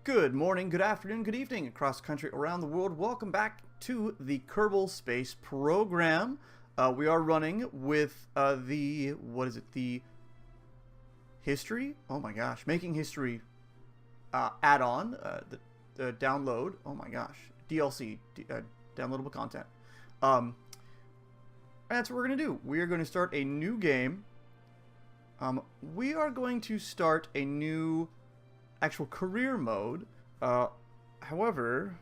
Good morning, good afternoon, good evening across the country, around the world. Welcome back to the Kerbal Space Program. We are running with the history? Oh my gosh, making history add-on, the download. Oh my gosh, DLC, downloadable content. That's what we're going to do. We are going to start a new game. We are going to start a new actual career mode. However,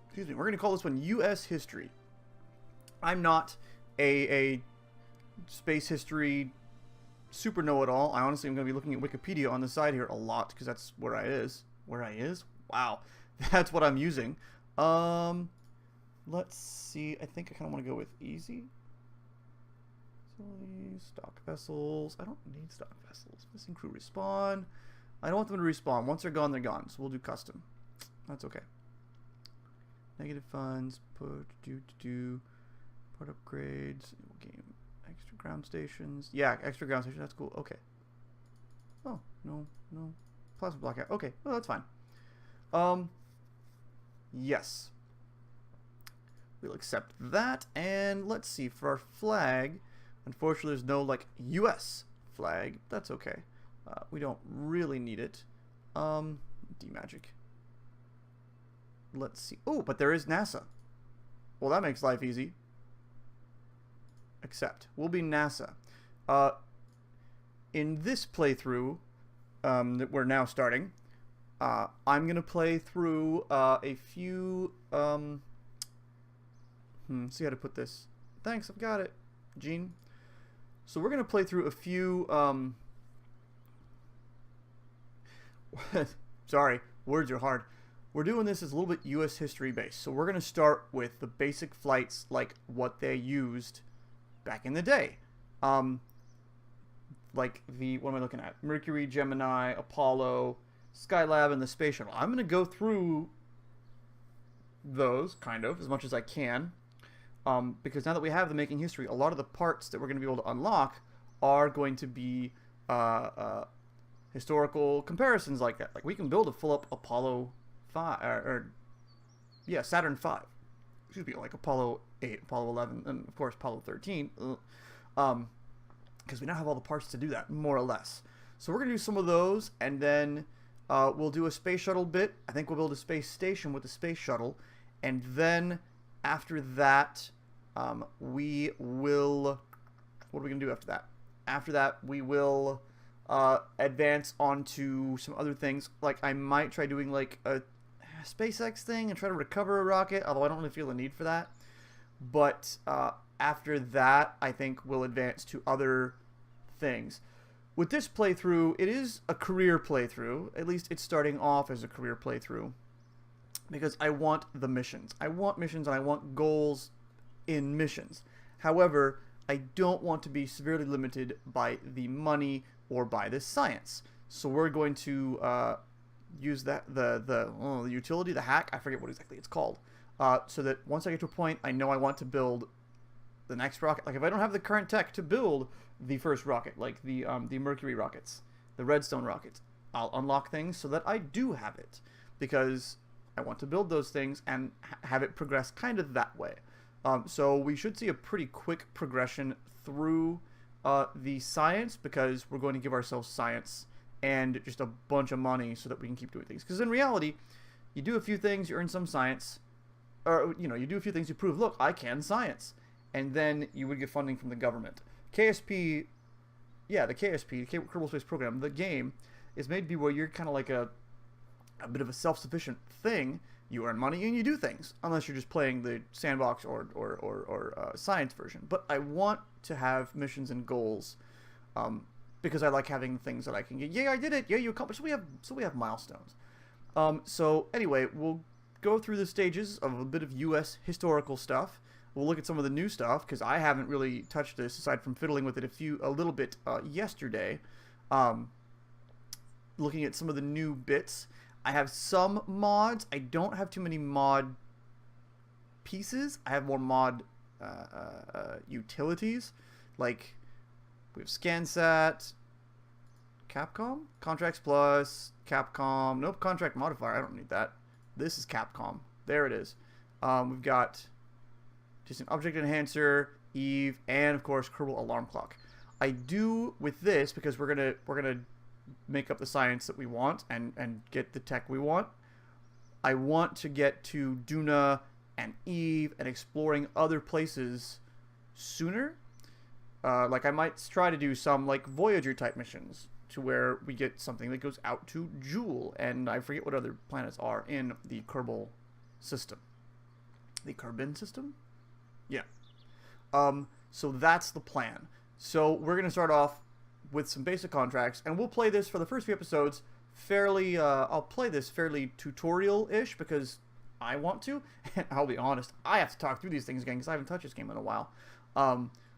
excuse me, we're going to call this one U.S. History. I'm not a space history super know-it-all. I honestly am going to be looking at Wikipedia on the side here a lot because that's where I is. Where I is? Wow. That's what I'm using. Let's see. I think I kind of want to go with easy. Stock vessels. I don't need stock vessels. Missing crew respawn. I don't want them to respawn. Once they're gone, they're gone. So we'll do custom. That's okay. Negative funds. Part upgrades. Game. Extra ground stations. Yeah, extra ground stations. That's cool. Okay. Oh, no. Plasma blackout. Okay. Well, that's fine. Yes. We'll accept that. And let's see. For our flag, unfortunately, there's no, like, U.S. flag. That's okay. We don't really need it. D-Magic. Let's see. Oh, but there is NASA. Well, that makes life easy. Accept. We'll be NASA. In this playthrough that we're now starting, I'm going to play through a few... see how to put this. Thanks, I've got it, Gene. So we're going to play through a few, sorry, words are hard. We're doing this as a little bit U.S. history based. So we're going to start with the basic flights, like what they used back in the day. Like what am I looking at? Mercury, Gemini, Apollo, Skylab, and the Space Shuttle. I'm going to go through those, kind of, as much as I can. Because now that we have the making history, a lot of the parts that we're going to be able to unlock are going to be historical comparisons like that. Like we can build a full-up Apollo 5, Saturn 5. Excuse me, like Apollo 8, Apollo 11, and of course Apollo 13. Because we now have all the parts to do that, more or less. So we're going to do some of those, and then we'll do a space shuttle bit. I think we'll build a space station with the space shuttle, and then after that, we will... What are we going to do after that? After that, we will advance onto some other things. Like, I might try doing, like, a SpaceX thing and try to recover a rocket, although I don't really feel the need for that. But after that, I think we'll advance to other things. With this playthrough, it is a career playthrough. At least it's starting off as a career playthrough. Because I want the missions. I want missions and I want goals in missions. However, I don't want to be severely limited by the money or by the science. So we're going to use that the utility, the hack, I forget what exactly it's called. So that once I get to a point, I know I want to build the next rocket. Like if I don't have the current tech to build the first rocket, like the Mercury rockets, the Redstone rockets, I'll unlock things so that I do have it. Because I want to build those things and have it progress kind of that way. So we should see a pretty quick progression through the science because we're going to give ourselves science and just a bunch of money so that we can keep doing things. Because in reality, you do a few things, you earn some science. Or, you do a few things, you prove, look, I can science. And then you would get funding from the government. KSP, yeah, the KSP, the Kerbal Space Program, the game is made to be where you're kind of like a bit of a self-sufficient thing. You earn money and you do things, unless you're just playing the sandbox or science version. But I want to have missions and goals, because I like having things that I can get. Yeah, I did it. Yeah, you accomplished. So we have milestones. So anyway, we'll go through the stages of a bit of U.S. historical stuff. We'll look at some of the new stuff because I haven't really touched this aside from fiddling with it a little bit yesterday. Looking at some of the new bits. I have some mods. I don't have too many mod pieces. I have more mod utilities. Like, we have ScanSat, Capcom? Contracts plus Capcom. Nope, contract modifier. I don't need that. This is Capcom. There it is. We've got just an object enhancer, Eve, and of course Kerbal alarm clock. I do with this because we're gonna make up the science that we want and get the tech we want. I want to get to Duna and Eve and exploring other places sooner. Like I might try to do some like Voyager type missions to where we get something that goes out to Jewel, and I forget what other planets are in the Kerbal system. The Kerbin system? Yeah. So that's the plan. So we're going to start off with some basic contracts, and we'll play this for the first few episodes fairly, I'll play this fairly tutorial-ish because I want to. And I'll be honest, I have to talk through these things again because I haven't touched this game in a while.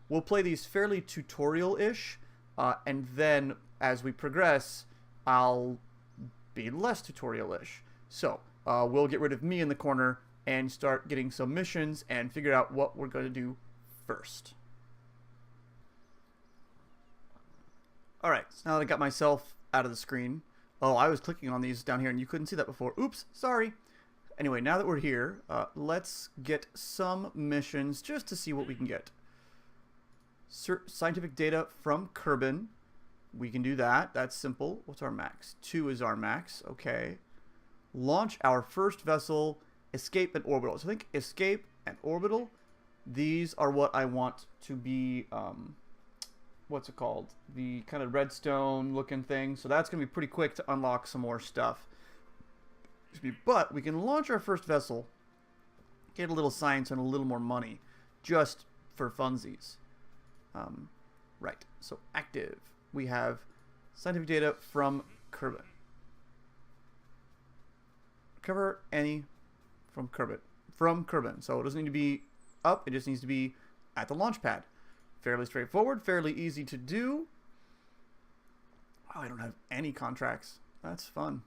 We'll play these fairly tutorial-ish, and then as we progress, I'll be less tutorial-ish. So, we'll get rid of me in the corner and start getting some missions and figure out what we're going to do first. Alright, so now that I got myself out of the screen. Oh, I was clicking on these down here and you couldn't see that before. Oops, sorry. Anyway, now that we're here, let's get some missions just to see what we can get. Scientific data from Kerbin. We can do that. That's simple. What's our max? 2 is our max. Okay. Launch our first vessel, escape and orbital. So I think escape and orbital, these are what I want to be, what's it called? The kind of redstone looking thing. So that's going to be pretty quick to unlock some more stuff. But we can launch our first vessel, get a little science and a little more money, just for funsies. Right. So active. We have scientific data from Kerbin. Cover any from Kerbin. So it doesn't need to be up. It just needs to be at the launch pad. Fairly straightforward. Fairly easy to do. Oh, I don't have any contracts. That's fun.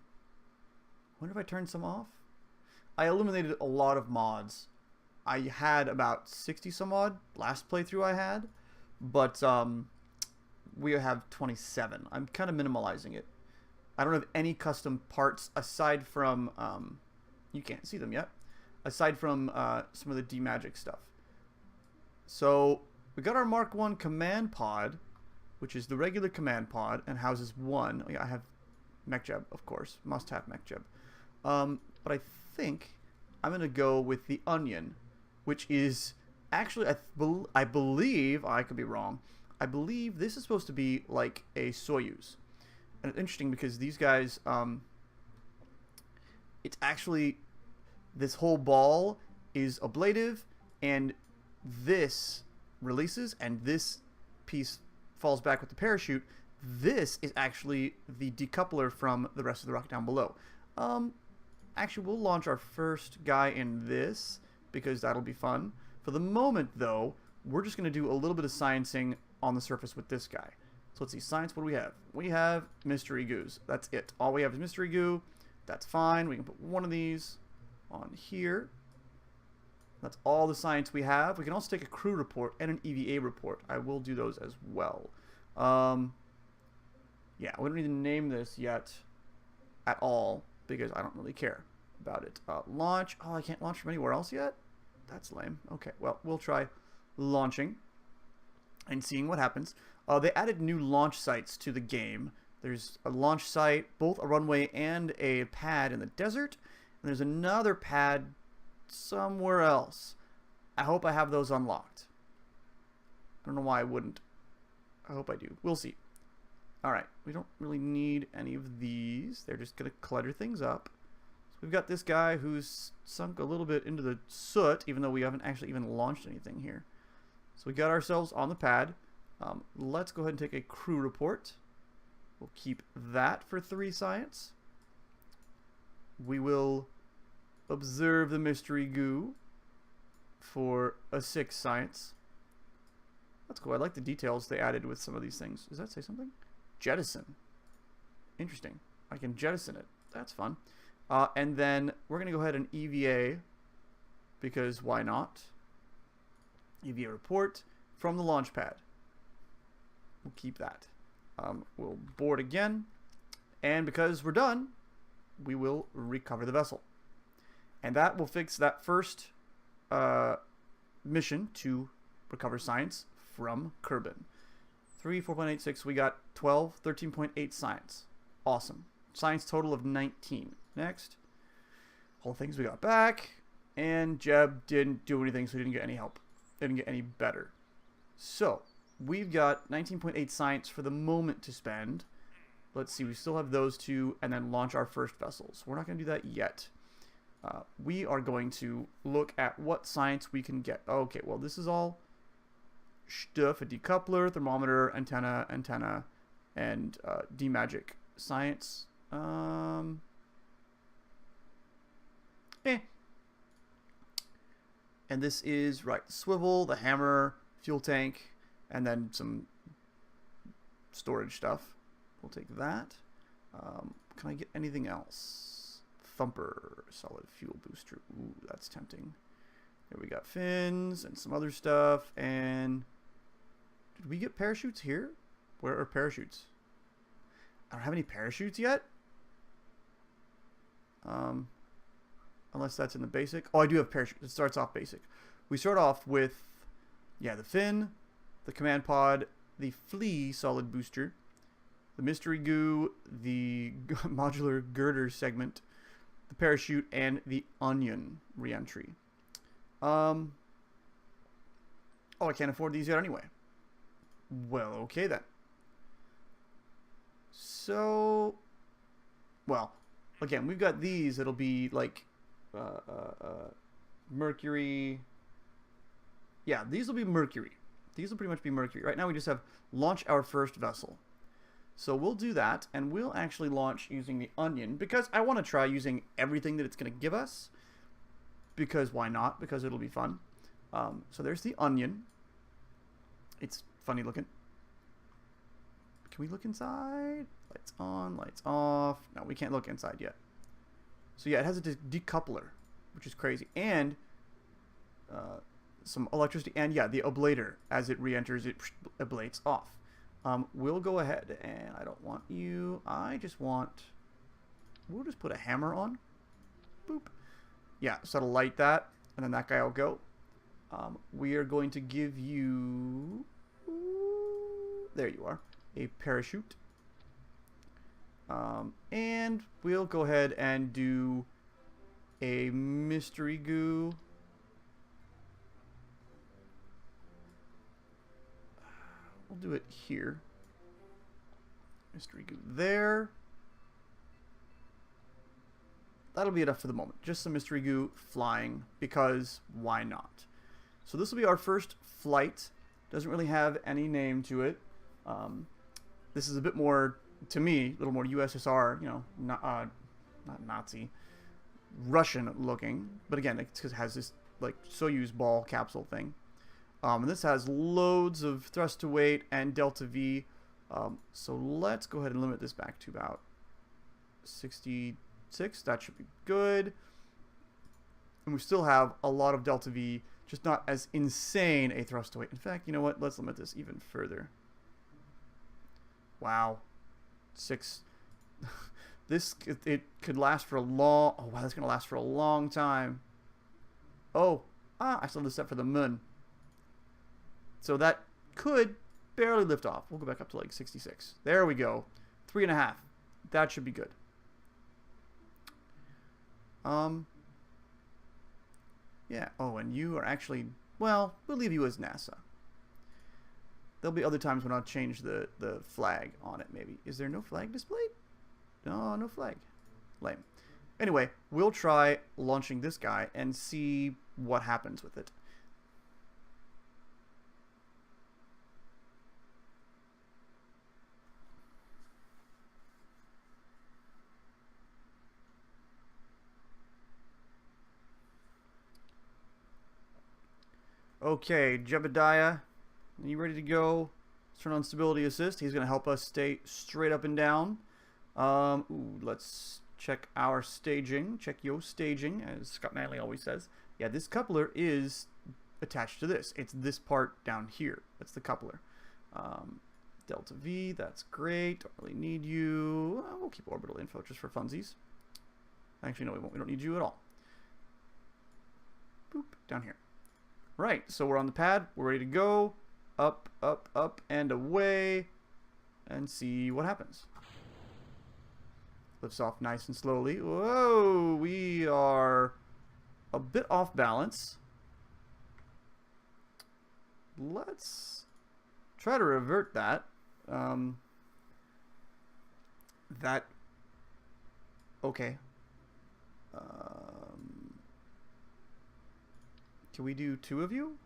Wonder if I turned some off? I eliminated a lot of mods. I had about 60 some odd last playthrough I had. But we have 27. I'm kind of minimalizing it. I don't have any custom parts aside from, you can't see them yet, aside from some of the D-Magic stuff. So we got our Mark 1 command pod, which is the regular command pod and houses 1. I have MechJeb, of course. Must have MechJeb. But I think I'm going to go with the Onion, which is actually, I believe, I could be wrong, I believe this is supposed to be like a Soyuz. And it's interesting because these guys, it's actually, this whole ball is ablative, and this releases, and this piece falls back with the parachute. This is actually the decoupler from the rest of the rocket down below. Actually, we'll launch our first guy in this, because that'll be fun. For the moment, though, we're just going to do a little bit of sciencing on the surface with this guy. So let's see, science, what do we have? We have mystery goos. That's it. All we have is mystery goo. That's fine. We can put one of these on here. That's all the science we have. We can also take a crew report and an EVA report. I will do those as well. Yeah, we don't need to name this yet at all because I don't really care about it. Launch. Oh, I can't launch from anywhere else yet? That's lame. Okay, well, we'll try launching and seeing what happens. They added new launch sites to the game. There's a launch site, both a runway and a pad in the desert. And there's another pad somewhere else. I hope I have those unlocked. I don't know why I wouldn't. I hope I do. We'll see. Alright, we don't really need any of these. They're just going to clutter things up. So we've got this guy who's sunk a little bit into the soot, even though we haven't actually even launched anything here. So we got ourselves on the pad. Let's go ahead and take a crew report. We'll keep that for 3 science. We will observe the mystery goo for a 6 science. That's cool. I like the details they added with some of these things. Does that say something? Jettison. Interesting. I can jettison it. That's fun. And then we're going to go ahead and EVA because why not? EVA report from the launch pad. We'll keep that. We'll board again. And because we're done, we will recover the vessel. And that will fix that first mission to recover science from Kerbin. 4.86, we got 12, 13.8 science. Awesome. Science total of 19. Next. All things we got back. And Jeb didn't do anything, so he didn't get any help. Didn't get any better. So, we've got 19.8 science for the moment to spend. Let's see, we still have those two, and then launch our first vessels. We're not going to do that yet. We are going to look at what science we can get. Okay, well, this is all stuff: a decoupler, thermometer, antenna, and D-magic science. And this is, right, the swivel, the hammer, fuel tank, and then some storage stuff. We'll take that. Can I get anything else? Thumper, solid fuel booster. Ooh, that's tempting. There we got fins and some other stuff. And did we get parachutes here? Where are parachutes? I don't have any parachutes yet. Unless that's in the basic. Oh, I do have parachutes. It starts off basic. We start off with, yeah, the fin, the command pod, the flea solid booster, the mystery goo, the modular girder segment, the parachute, and the onion reentry. Oh, I can't afford these yet anyway. Well, okay then. So, well, again, we've got these. It'll be like Mercury. Yeah, these will be Mercury. These will pretty much be Mercury. Right now we just have launch our first vessel. So we'll do that, and we'll actually launch using the onion, because I want to try using everything that it's going to give us. Because why not? Because it'll be fun. So there's the onion. It's funny looking. Can we look inside? Lights on, lights off. No, we can't look inside yet. So yeah, it has a decoupler, which is crazy. And some electricity. And yeah, the ablator. As it re-enters, it ablates off. We'll go ahead, and I don't want you. I just want... We'll just put a hammer on. Boop. Yeah, so it'll light that, and then that guy will go. We are going to give you... There you are. A parachute. And we'll go ahead and do a mystery goo. We'll do it here. Mystery goo there. That'll be enough for the moment. Just some mystery goo flying, because why not? So this will be our first flight. Doesn't really have any name to it. This is a bit more, to me, a little more USSR, you know, not Nazi, Russian looking. But again, it's because it has this like Soyuz ball capsule thing. And this has loads of thrust to weight and delta V. So let's go ahead and limit this back to about 66. That should be good. And we still have a lot of delta V, just not as insane a thrust to weight. In fact, you know what? Let's limit this even further. Wow. 6. This, it could last for a long... Oh, wow, that's going to last for a long time. Oh, I still have this set for the moon. So that could barely lift off. We'll go back up to like 66. There we go. 3.5. That should be good. Yeah. Oh, and you are actually... Well, we'll leave you as NASA. There'll be other times when I'll change the flag on it, maybe. Is there no flag displayed? No, no flag. Lame. Anyway, we'll try launching this guy and see what happens with it. Okay, Jebediah, are you ready to go? Let's turn on stability assist. He's going to help us stay straight up and down. Let's check our staging. Check your staging, as Scott Manley always says. Yeah, this coupler is attached to this. It's this part down here. That's the coupler. Delta V, that's great. Don't really need you. We'll keep orbital info just for funsies. Actually, no, we won't. We don't need you at all. Boop, down here. Right, so we're on the pad. We're ready to go. Up, up, up, and away. And see what happens. Lifts off nice and slowly. Whoa, we are a bit off balance. Let's try to revert that. Okay. Can we do 2 of you?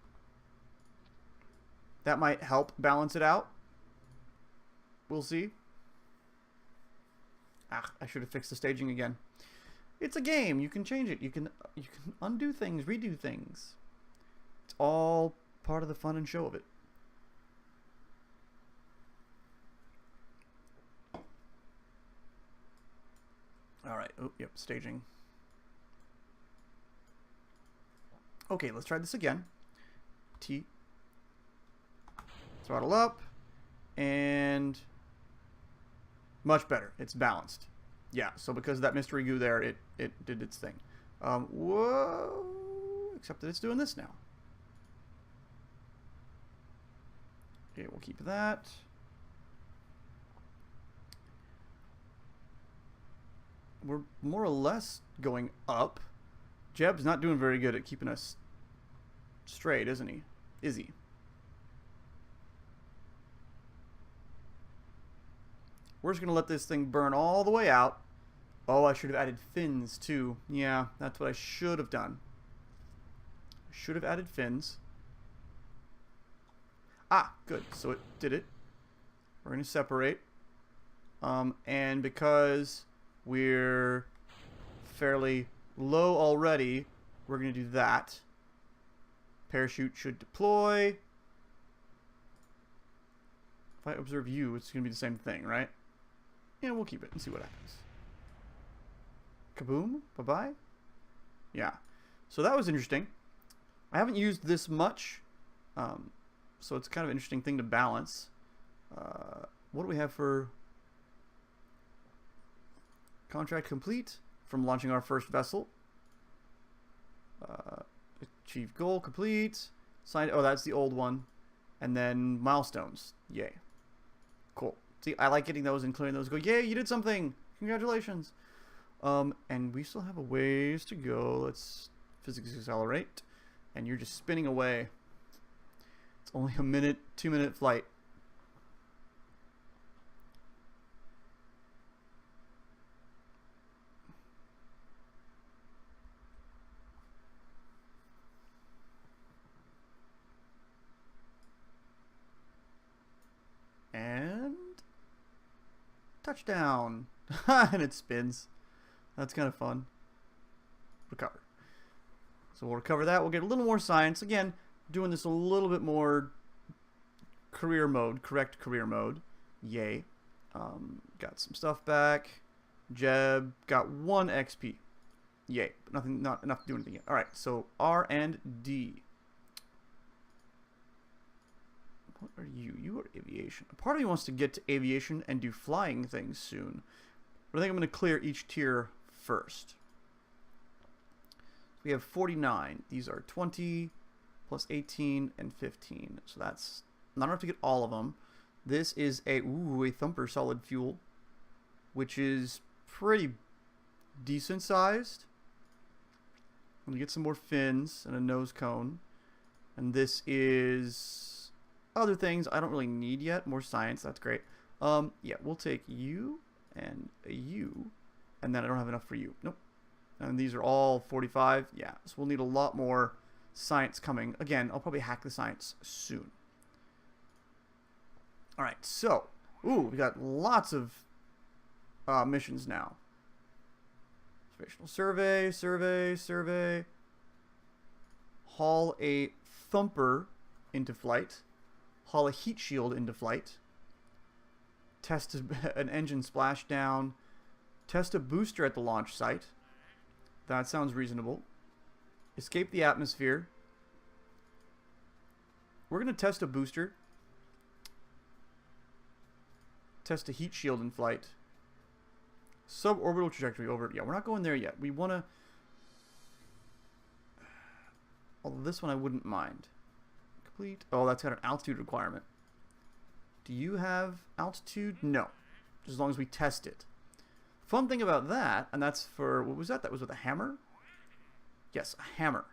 That might help balance it out. We'll see. I should have fixed the staging again. It's a game. You can change it. You can undo things, redo things. It's all part of the fun and show of it. All right. Oh, yep. Staging. Okay, let's try this again. T. Throttle up. And much better. It's balanced. Yeah, so because of that mystery goo there, it did its thing. Whoa. Except that it's doing this now. Okay, we'll keep that. We're more or less going up. Jeb's not doing very good at keeping us straight, isn't he? Is he? We're just going to let this thing burn all the way out. Oh, I should have added fins too. Yeah, that's what I should have done. I should have added fins. Ah, good. So it did it. We're going to separate. And because we're fairly low already, we're going to do that. Parachute should deploy. If I observe you, it's going to be the same thing, right? Yeah, we'll keep it and see what happens. Kaboom. Bye-bye. Yeah. So that was interesting. I haven't used this much. So it's kind of an interesting thing to balance. What do we have for contract complete from launching our first vessel? Achieve goal complete. Signed. Oh, that's the old one. And then milestones. Yay. Cool. See, I like getting those and clearing those. Go, yay, you did something. Congratulations. And we still have a ways to go. Let's physics accelerate. And you're just spinning away. It's only a minute, 2-minute flight. And touchdown. And it spins. That's kind of fun. Recover. So we'll recover that. We'll get a little more science. Again, doing this a little bit more career mode, correct career mode. Yay. Got some stuff back. Jeb got 1 XP. Yay. But nothing, not enough to do anything yet. Alright, so R and D. What are you? You are aviation. A part of me wants to get to aviation and do flying things soon. But I think I'm going to clear each tier first. We have 49. These are 20 plus 18 and 15. So that's not enough to get all of them. This is a Thumper solid fuel, which is pretty decent sized. I'm going to get some more fins and a nose cone. And this is other things I don't really need yet. More science. That's great. Yeah, we'll take you and a you. And then I don't have enough for you. Nope. And these are all 45. Yeah, so we'll need a lot more science coming. Again, I'll probably hack the science soon. Alright, so. Ooh, we got lots of missions now. Spatial survey, survey. Haul a thumper into flight. Haul a heat shield into flight. Test an engine splashdown. Test a booster at the launch site. That sounds reasonable. Escape the atmosphere. We're going to test a booster. test a heat shield in flight. Suborbital trajectory over. Yeah, we're not going there yet. We want to... Although this one I wouldn't mind. Complete. Oh, that's got an altitude requirement. Do you have altitude? No. Just as long as we test it. Fun thing about that, and that's for... What was that? That was with a hammer? Yes, a hammer.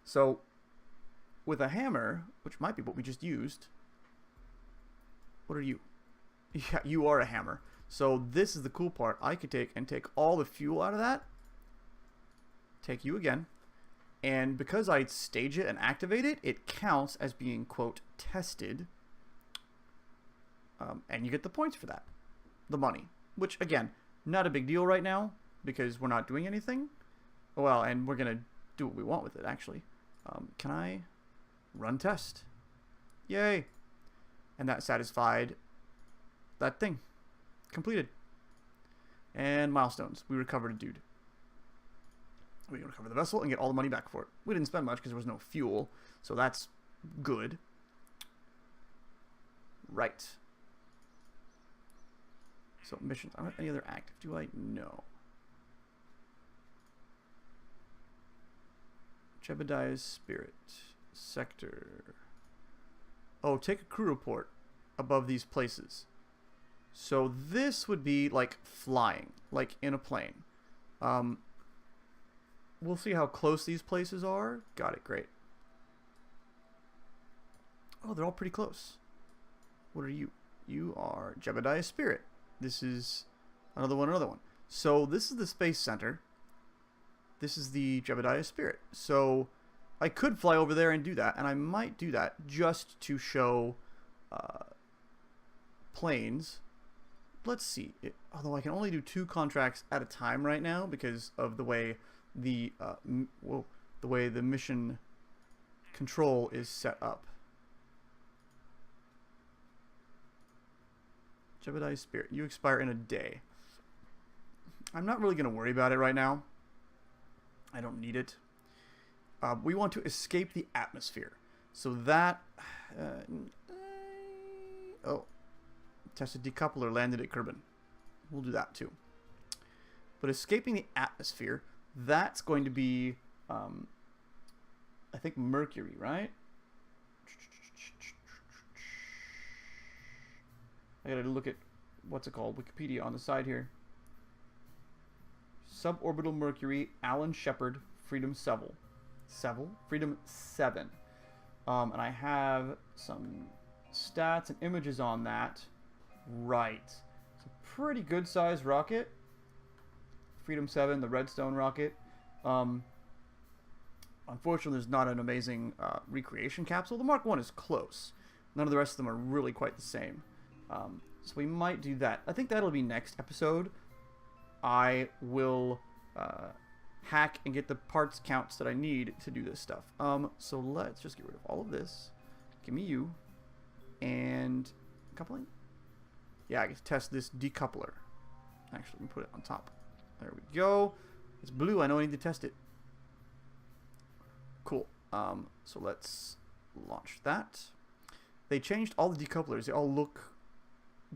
So, with a hammer, which might be what we just used... What are you? Yeah, you are a hammer. So this is the cool part. I could take all the fuel out of that. Take you again. And because I stage it and activate it, it counts as being, quote, tested. And you get the points for that. The money. Which, again, not a big deal right now because we're not doing anything. Well, and we're going to do what we want with it, actually. Can I run test? Yay. And that satisfied that thing. Completed. And milestones. We recovered a dude. We can recover the vessel and get all the money back for it. We didn't spend much because there was no fuel, so that's good. Right. So missions. I don't have any other active. Do I? No. Jebediah's Spirit. Sector. Oh, take a crew report above these places. So this would be like flying, like in a plane. We'll see how close these places are. Got it, great. Oh, they're all pretty close. What are you? You are Jebediah's Spirit. This is another one. So this is the Space Center. This is the Jebediah's Spirit. So I could fly over there and do that, and I might do that just to show planes. Let's see. Although I can only do 2 contracts at a time right now because of the way the mission control is set up. Jebediah's Spirit. You expire in a day. I'm not really going to worry about it right now. I don't need it. We want to escape the atmosphere. So that... oh. Tested decoupler landed at Kerbin. We'll do that too. But escaping the atmosphere, that's going to be, I think, Mercury, right? I gotta look at, what's it called? Wikipedia on the side here. Suborbital Mercury, Alan Shepard, Freedom 7. Freedom 7. And I have some stats and images on that. Right. It's a pretty good sized rocket. Freedom 7, the Redstone rocket. Unfortunately, there's not an amazing recreation capsule. The Mark 1 is close. None of the rest of them are really quite the same. So we might do that. I think that'll be next episode. I will hack and get the parts counts that I need to do this stuff. So let's just get rid of all of this. Give me you. And coupling? Yeah, I can test this decoupler. Actually, let me put it on top. There we go. It's blue. I know I need to test it. Cool. So let's launch that. They changed all the decouplers. They all look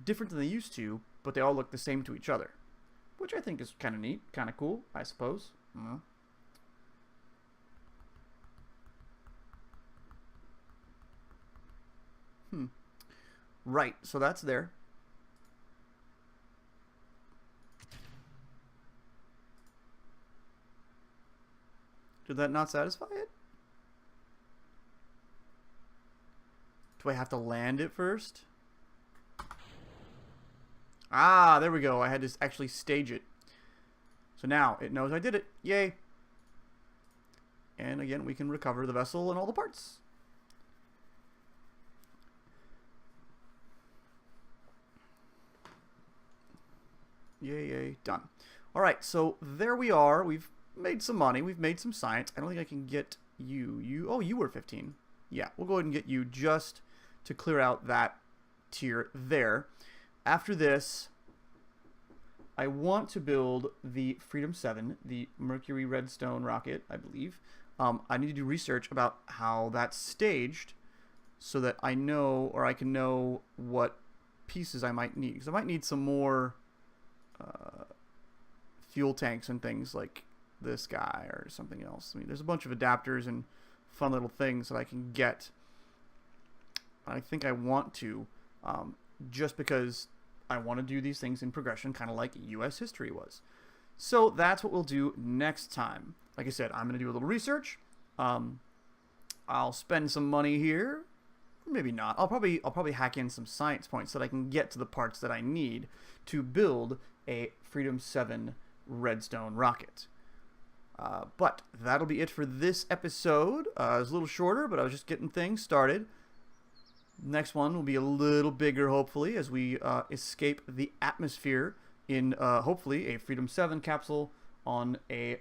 different than they used to, but they all look the same to each other, which I think is kind of neat, kind of cool, I suppose. Right, so that's there. Did that not satisfy it? Do I have to land it first? Ah, there we go. I had to actually stage it. So now it knows I did it. Yay. And again, we can recover the vessel and all the parts. Yay, yay, done. All right, so there we are. We've made some money. We've made some science. I don't think I can get you. Oh, you were 15. Yeah, we'll go ahead and get you just to clear out that tier there. After this, I want to build the Freedom 7, the Mercury Redstone rocket, I believe. I need to do research about how that's staged so that I know, or I can know what pieces I might need. Because I might need some more fuel tanks and things like this guy or something else. I mean, there's a bunch of adapters and fun little things that I can get. I think I want to, just because I want to do these things in progression, kind of like U.S. history was. So that's what we'll do next time. Like I said, I'm going to do a little research. I'll spend some money here. Maybe not. I'll probably hack in some science points so that I can get to the parts that I need to build a Freedom 7 redstone rocket. But that'll be it for this episode. It was a little shorter, but I was just getting things started. Next one will be a little bigger, hopefully, as we escape the atmosphere in, hopefully, a Freedom 7 capsule on a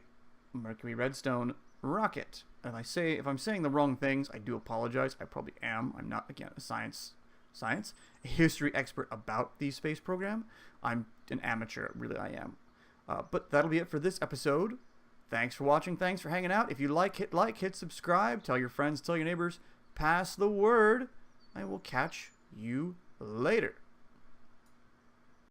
Mercury redstone rocket. And if I'm saying the wrong things, I do apologize. I probably am. I'm not, again, a history expert about the space program. I'm an amateur, really I am. But that'll be it for this episode. Thanks for watching. Thanks for hanging out. If you hit subscribe. Tell your friends, tell your neighbors. Pass the word. I will catch you later.